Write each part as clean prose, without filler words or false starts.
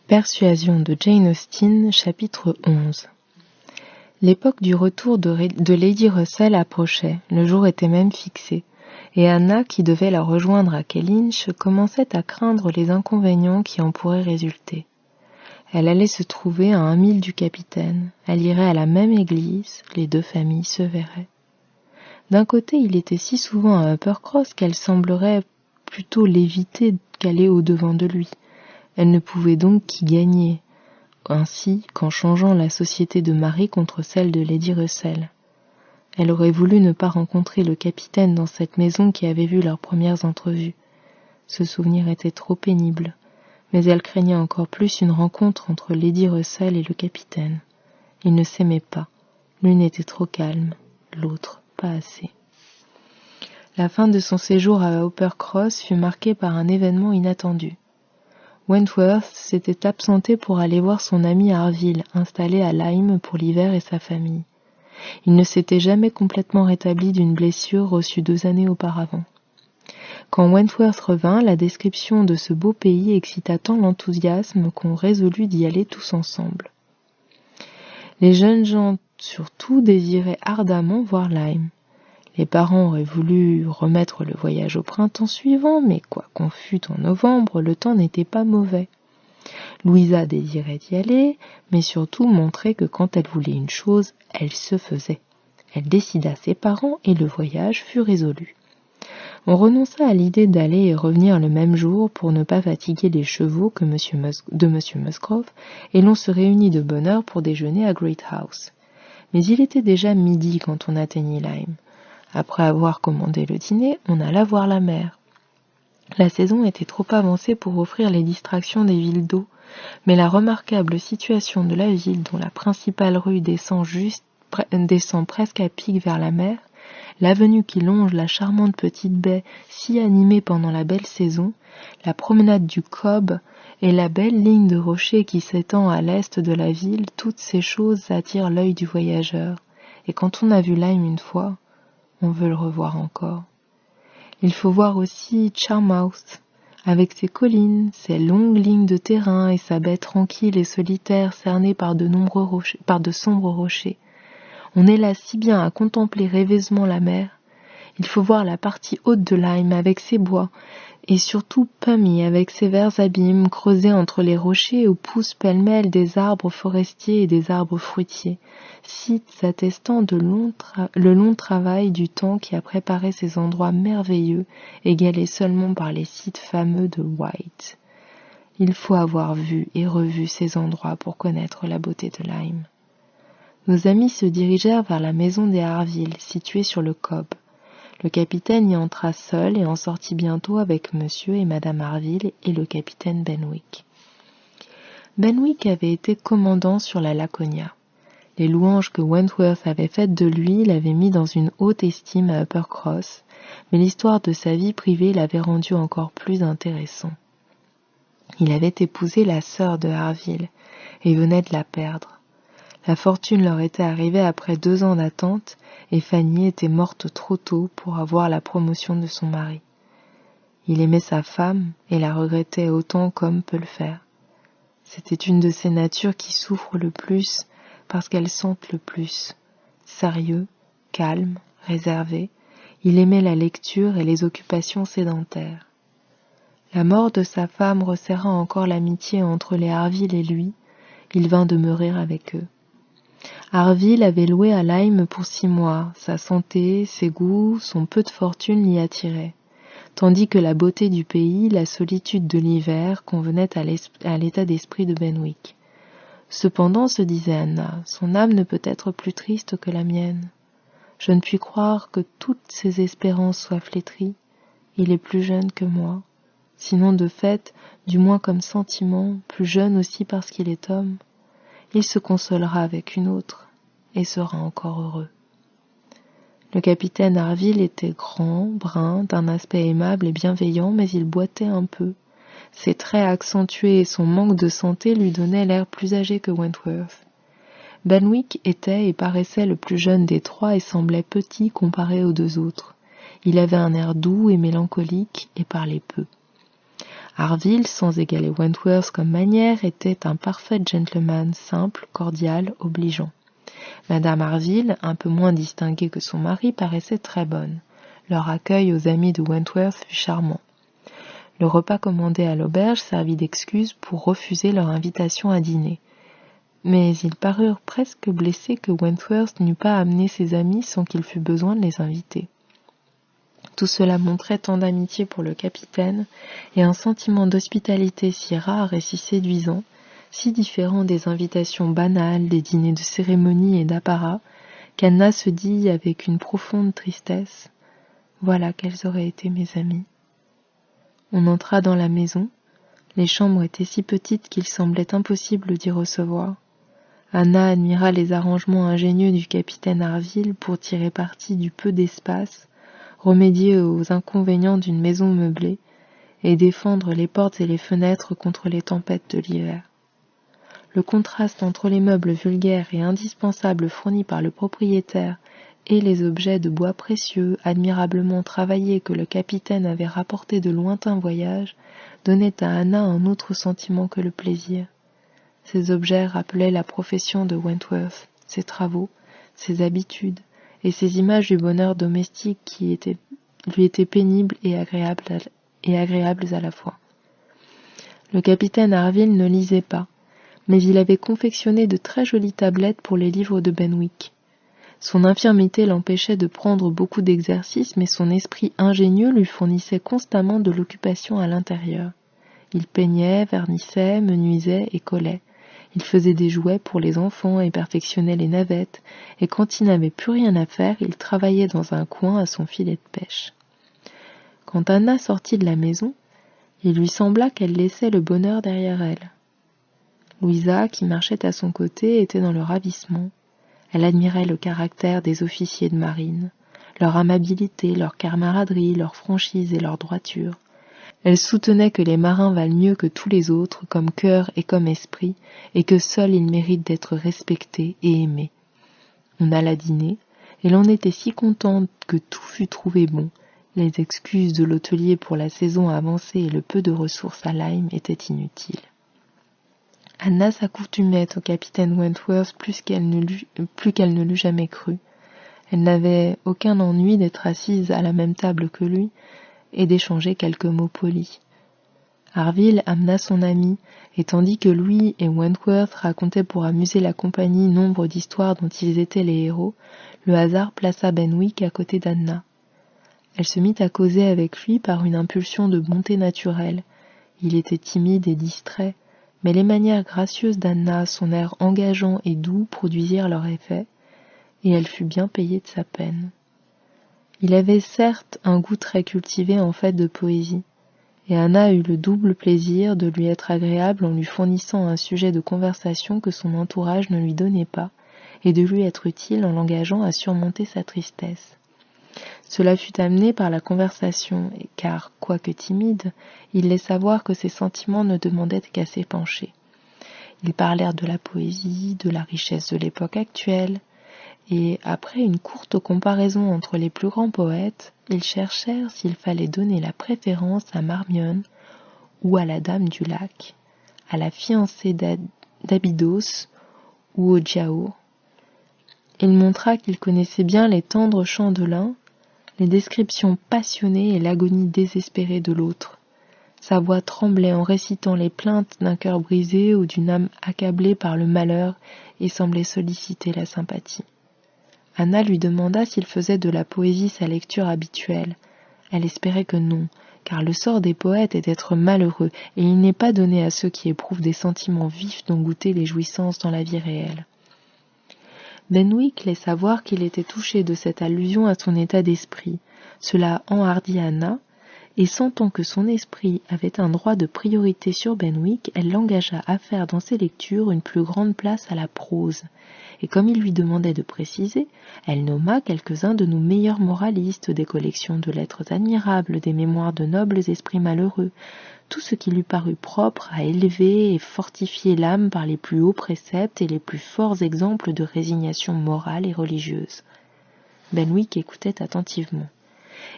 Persuasion de Jane Austen, chapitre 11. L'époque du retour de Lady Russell approchait, le jour était même fixé, et Anna, qui devait la rejoindre à Kellynch, commençait à craindre les inconvénients qui en pourraient résulter. Elle allait se trouver à 1 mille du capitaine, elle irait à la même église, les deux familles se verraient. D'un côté, il était si souvent à Uppercross qu'elle semblerait plutôt l'éviter qu'aller au-devant de lui. Elle ne pouvait donc qu'y gagner, ainsi qu'en changeant la société de Marie contre celle de Lady Russell. Elle aurait voulu ne pas rencontrer le capitaine dans cette maison qui avait vu leurs premières entrevues. Ce souvenir était trop pénible, mais elle craignait encore plus une rencontre entre Lady Russell et le capitaine. Ils ne s'aimaient pas, l'une était trop calme, l'autre pas assez. La fin de son séjour à Uppercross fut marquée par un événement inattendu. Wentworth s'était absenté pour aller voir son ami Harville, installé à Lyme pour l'hiver, et sa famille. Il ne s'était jamais complètement rétabli d'une blessure reçue 2 années auparavant. Quand Wentworth revint, la description de ce beau pays excita tant l'enthousiasme qu'on résolut d'y aller tous ensemble. Les jeunes gens surtout désiraient ardemment voir Lyme. Les parents auraient voulu remettre le voyage au printemps suivant, mais quoi qu'on fût en novembre, le temps n'était pas mauvais. Louisa désirait y aller, mais surtout montrer que quand elle voulait une chose, elle se faisait. Elle décida ses parents et le voyage fut résolu. On renonça à l'idée d'aller et revenir le même jour pour ne pas fatiguer les chevaux de M. Musgrove, et l'on se réunit de bonne heure pour déjeuner à Great House. Mais il était déjà midi quand on atteignit Lyme. Après avoir commandé le dîner, on alla voir la mer. La saison était trop avancée pour offrir les distractions des villes d'eau, mais la remarquable situation de la ville, dont la principale rue descend presque à pic vers la mer, l'avenue qui longe la charmante petite baie si animée pendant la belle saison, la promenade du Cobb et la belle ligne de rochers qui s'étend à l'est de la ville, toutes ces choses attirent l'œil du voyageur, et quand on a vu Lyme une fois, on veut le revoir encore. Il faut voir aussi Charmouth, avec ses collines, ses longues lignes de terrain et sa baie tranquille et solitaire cernée par de sombres rochers. On est là si bien à contempler rêveusement la mer. Il faut voir la partie haute de Lyme avec ses bois, et surtout Pummy avec ses verts abîmes creusés entre les rochers où poussent pêle-mêle des arbres forestiers et des arbres fruitiers, sites attestant le long travail du temps qui a préparé ces endroits merveilleux, égalés seulement par les sites fameux de White. Il faut avoir vu et revu ces endroits pour connaître la beauté de Lyme. Nos amis se dirigèrent vers la maison des Harville, située sur le Cobb. Le capitaine y entra seul et en sortit bientôt avec monsieur et madame Harville et le capitaine Benwick. Benwick avait été commandant sur la Laconia. Les louanges que Wentworth avait faites de lui l'avaient mis dans une haute estime à Uppercross, mais l'histoire de sa vie privée l'avait rendu encore plus intéressant. Il avait épousé la sœur de Harville et venait de la perdre. La fortune leur était arrivée après 2 ans d'attente et Fanny était morte trop tôt pour avoir la promotion de son mari. Il aimait sa femme et la regrettait autant qu'homme peut le faire. C'était une de ces natures qui souffrent le plus parce qu'elles sentent le plus. Sérieux, calme, réservé, il aimait la lecture et les occupations sédentaires. La mort de sa femme resserra encore l'amitié entre les Harville et lui. Il vint demeurer avec eux. Harville avait loué à Lyme pour 6 mois. Sa santé, ses goûts, son peu de fortune l'y attiraient, tandis que la beauté du pays, la solitude de l'hiver convenaient à l'état d'esprit de Benwick. Cependant, se disait Anna, son âme ne peut être plus triste que la mienne. Je ne puis croire que toutes ses espérances soient flétries. Il est plus jeune que moi, sinon de fait, du moins comme sentiment, plus jeune aussi parce qu'il est homme. Il se consolera avec une autre, et sera encore heureux. Le capitaine Harville était grand, brun, d'un aspect aimable et bienveillant, mais il boitait un peu. Ses traits accentués et son manque de santé lui donnaient l'air plus âgé que Wentworth. Benwick était et paraissait le plus jeune des 3 et semblait petit comparé aux 2 autres. Il avait un air doux et mélancolique et parlait peu. Harville, sans égaler Wentworth comme manière, était un parfait gentleman, simple, cordial, obligeant. Madame Harville, un peu moins distinguée que son mari, paraissait très bonne. Leur accueil aux amis de Wentworth fut charmant. Le repas commandé à l'auberge servit d'excuse pour refuser leur invitation à dîner. Mais ils parurent presque blessés que Wentworth n'eût pas amené ses amis sans qu'il fût besoin de les inviter. Tout cela montrait tant d'amitié pour le capitaine et un sentiment d'hospitalité si rare et si séduisant, si différent des invitations banales, des dîners de cérémonie et d'apparat, qu'Anna se dit avec une profonde tristesse « Voilà quels auraient été mes amis ». On entra dans la maison. Les chambres étaient si petites qu'il semblait impossible d'y recevoir. Anna admira les arrangements ingénieux du capitaine Harville pour tirer parti du peu d'espace, remédier aux inconvénients d'une maison meublée et défendre les portes et les fenêtres contre les tempêtes de l'hiver. Le contraste entre les meubles vulgaires et indispensables fournis par le propriétaire et les objets de bois précieux, admirablement travaillés que le capitaine avait rapportés de lointains voyages, donnait à Anna un autre sentiment que le plaisir. Ces objets rappelaient la profession de Wentworth, ses travaux, ses habitudes, et ces images du bonheur domestique qui lui étaient pénibles et agréables à la fois. Le capitaine Harville ne lisait pas, mais il avait confectionné de très jolies tablettes pour les livres de Benwick. Son infirmité l'empêchait de prendre beaucoup d'exercices, mais son esprit ingénieux lui fournissait constamment de l'occupation à l'intérieur. Il peignait, vernissait, menuisait et collait. Il faisait des jouets pour les enfants et perfectionnait les navettes, et quand il n'avait plus rien à faire, il travaillait dans un coin à son filet de pêche. Quand Anna sortit de la maison, il lui sembla qu'elle laissait le bonheur derrière elle. Louisa, qui marchait à son côté, était dans le ravissement. Elle admirait le caractère des officiers de marine, leur amabilité, leur camaraderie, leur franchise et leur droiture. Elle soutenait que les marins valent mieux que tous les autres, comme cœur et comme esprit, et que seuls ils méritent d'être respectés et aimés. On alla dîner, et l'on était si contente que tout fut trouvé bon. Les excuses de l'hôtelier pour la saison avancée et le peu de ressources à Lyme étaient inutiles. Anna s'accoutumait au capitaine Wentworth plus qu'elle ne l'eût jamais cru. Elle n'avait aucun ennui d'être assise à la même table que lui et d'échanger quelques mots polis. Harville amena son ami, et tandis que lui et Wentworth racontaient pour amuser la compagnie nombre d'histoires dont ils étaient les héros, le hasard plaça Benwick à côté d'Anna. Elle se mit à causer avec lui par une impulsion de bonté naturelle. Il était timide et distrait, mais les manières gracieuses d'Anna, son air engageant et doux produisirent leur effet, et elle fut bien payée de sa peine. Il avait certes un goût très cultivé en fait de poésie, et Anna eut le double plaisir de lui être agréable en lui fournissant un sujet de conversation que son entourage ne lui donnait pas, et de lui être utile en l'engageant à surmonter sa tristesse. Cela fut amené par la conversation, car, quoique timide, il laissa voir que ses sentiments ne demandaient qu'à s'épancher. Ils parlèrent de la poésie, de la richesse de l'époque actuelle, et, après une courte comparaison entre les plus grands poètes, ils cherchèrent s'il fallait donner la préférence à Marmion ou à la Dame du Lac, à la fiancée d'Abydos ou au Giaour. Il montra qu'il connaissait bien les tendres chants de l'un, les descriptions passionnées et l'agonie désespérée de l'autre. Sa voix tremblait en récitant les plaintes d'un cœur brisé ou d'une âme accablée par le malheur et semblait solliciter la sympathie. Anna lui demanda s'il faisait de la poésie sa lecture habituelle. Elle espérait que non, car le sort des poètes est d'être malheureux, et il n'est pas donné à ceux qui éprouvent des sentiments vifs d'en goûter les jouissances dans la vie réelle. Benwick laissa voir qu'il était touché de cette allusion à son état d'esprit. Cela enhardit Anna, et sentant que son esprit avait un droit de priorité sur Benwick, elle l'engagea à faire dans ses lectures une plus grande place à la prose. Et comme il lui demandait de préciser, elle nomma quelques-uns de nos meilleurs moralistes, des collections de lettres admirables, des mémoires de nobles esprits malheureux, tout ce qui lui parut propre à élever et fortifier l'âme par les plus hauts préceptes et les plus forts exemples de résignation morale et religieuse. Benwick écoutait attentivement.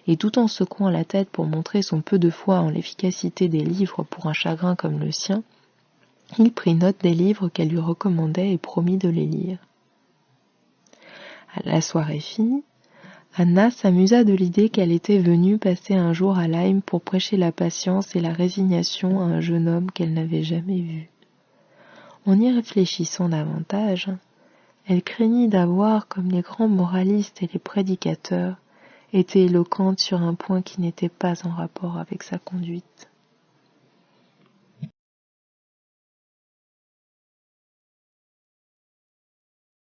et tout en secouant la tête pour montrer son peu de foi en l'efficacité des livres pour un chagrin comme le sien, il prit note des livres qu'elle lui recommandait et promit de les lire. À la soirée finie, Anna s'amusa de l'idée qu'elle était venue passer un jour à Lyme pour prêcher la patience et la résignation à un jeune homme qu'elle n'avait jamais vu. En y réfléchissant davantage, elle craignit d'avoir, comme les grands moralistes et les prédicateurs, été éloquente sur un point qui n'était pas en rapport avec sa conduite.